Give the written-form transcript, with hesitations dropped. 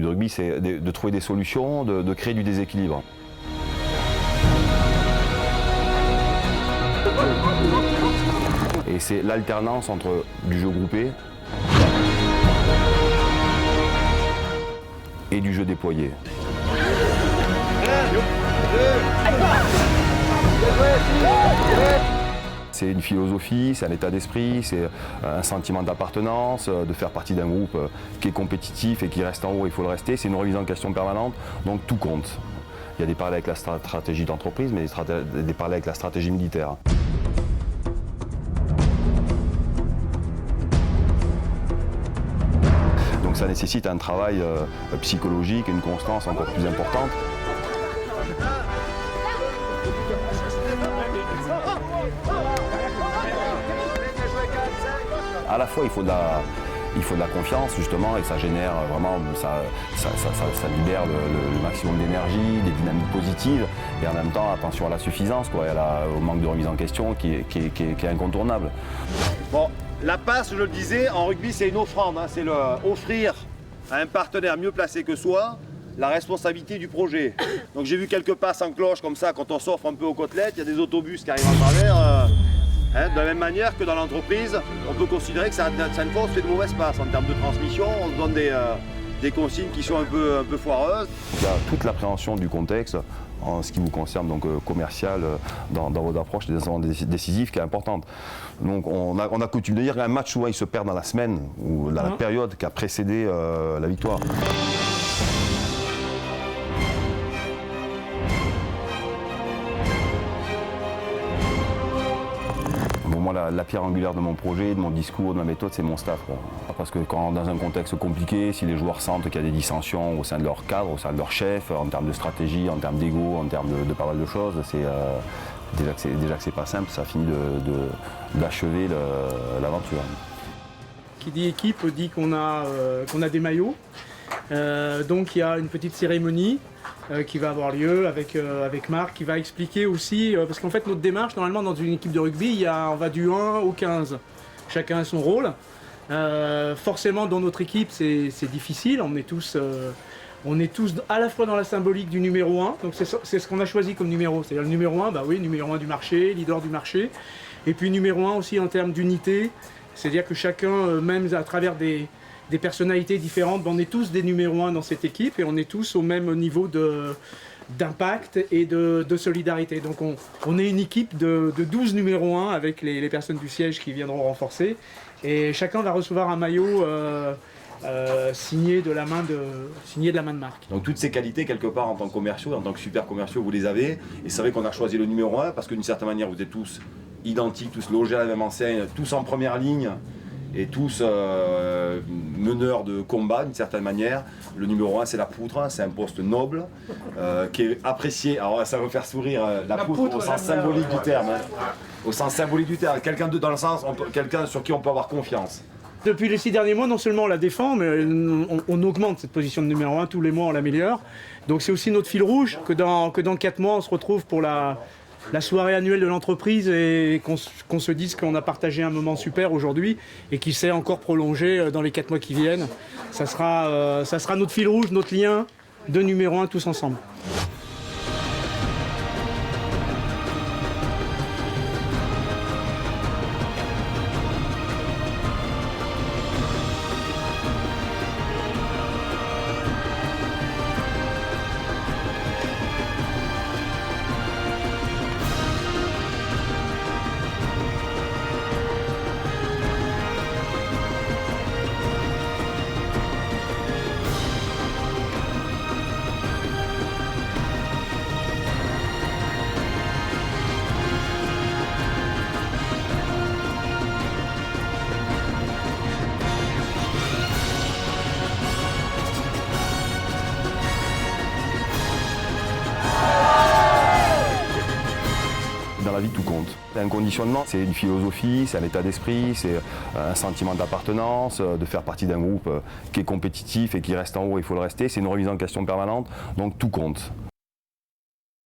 de rugby, c'est de trouver des solutions, de créer du déséquilibre. Et c'est l'alternance entre du jeu groupé et du jeu déployé. C'est une philosophie, c'est un état d'esprit, c'est un sentiment d'appartenance, de faire partie d'un groupe qui est compétitif et qui reste en haut, il faut le rester. C'est une remise en question permanente, donc tout compte. Il y a des parallèles avec la stratégie d'entreprise, mais des parallèles avec la stratégie militaire. Donc ça nécessite un travail psychologique, une constance encore plus importante. À la fois, il faut de la confiance, justement, et ça génère vraiment, ça libère le maximum d'énergie, des dynamiques positives, et en même temps, attention à la suffisance, quoi, et au manque de remise en question qui est incontournable. Bon, la passe, je le disais, en rugby, c'est une offrande, hein, c'est offrir à un partenaire mieux placé que soi la responsabilité du projet. Donc j'ai vu quelques passes en cloche comme ça, quand on s'offre un peu aux côtelettes, il y a des autobus qui arrivent en travers. De la même manière que dans l'entreprise, on peut considérer que certaines fois on se fait de mauvaises passes en termes de transmission, on se donne des consignes qui sont un peu foireuses. Il y a toute l'appréhension du contexte en ce qui vous concerne, donc commercial, dans votre approche des instants décisifs qui est importante. Donc on a coutume de dire qu'un match souvent il se perd dans la semaine ou dans la période qui a précédé la victoire. Moi, la pierre angulaire de mon projet, de mon discours, de ma méthode, c'est mon staff, quoi. Parce que quand dans un contexte compliqué, si les joueurs sentent qu'il y a des dissensions au sein de leur cadre, au sein de leur chef, en termes de stratégie, en termes d'ego, en termes de pas mal de choses, déjà que c'est pas simple, ça finit d'achever l'aventure. Qui dit équipe dit qu'on a des maillots. Donc il y a une petite cérémonie qui va avoir lieu avec Marc, qui va expliquer aussi, parce qu'en fait notre démarche, normalement dans une équipe de rugby, on va du 1 au 15. Chacun a son rôle. Forcément dans notre équipe c'est difficile, on est tous à la fois dans la symbolique du numéro 1, donc c'est ce qu'on a choisi comme numéro, c'est-à-dire le numéro 1, bah oui, numéro 1 du marché, leader du marché, et puis numéro 1 aussi en termes d'unité, c'est-à-dire que chacun, même à travers des personnalités différentes, on est tous des numéros 1 dans cette équipe et on est tous au même niveau d'impact et de solidarité. Donc on est une équipe de 12 numéros 1 avec les personnes du siège qui viendront renforcer et chacun va recevoir un maillot signé de la main de Marc. Donc toutes ces qualités, quelque part, en tant que commerciaux, en tant que super commerciaux, vous les avez. Et c'est vrai qu'on a choisi le numéro 1 parce que d'une certaine manière, vous êtes tous identiques, tous logés à la même enseigne, tous en première ligne. Et tous meneurs de combat d'une certaine manière. Le numéro 1 c'est la poutre, c'est un poste noble qui est apprécié, alors ça va faire sourire, la poutre au sens symbolique du terme, au sens symbolique du terme, quelqu'un sur qui on peut avoir confiance. Depuis les 6 derniers mois, non seulement on la défend, mais on augmente cette position de numéro 1, tous les mois on l'améliore. Donc c'est aussi notre fil rouge que dans 4 mois on se retrouve pour la soirée annuelle de l'entreprise et qu'on se dise qu'on a partagé un moment super aujourd'hui et qu'il s'est encore prolongé dans les 4 mois qui viennent. Ça sera notre fil rouge, notre lien de numéro 1 tous ensemble. Dans la vie, tout compte. C'est un conditionnement, c'est une philosophie, c'est un état d'esprit, c'est un sentiment d'appartenance, de faire partie d'un groupe qui est compétitif et qui reste en haut, il faut le rester. C'est une remise en question permanente, donc tout compte.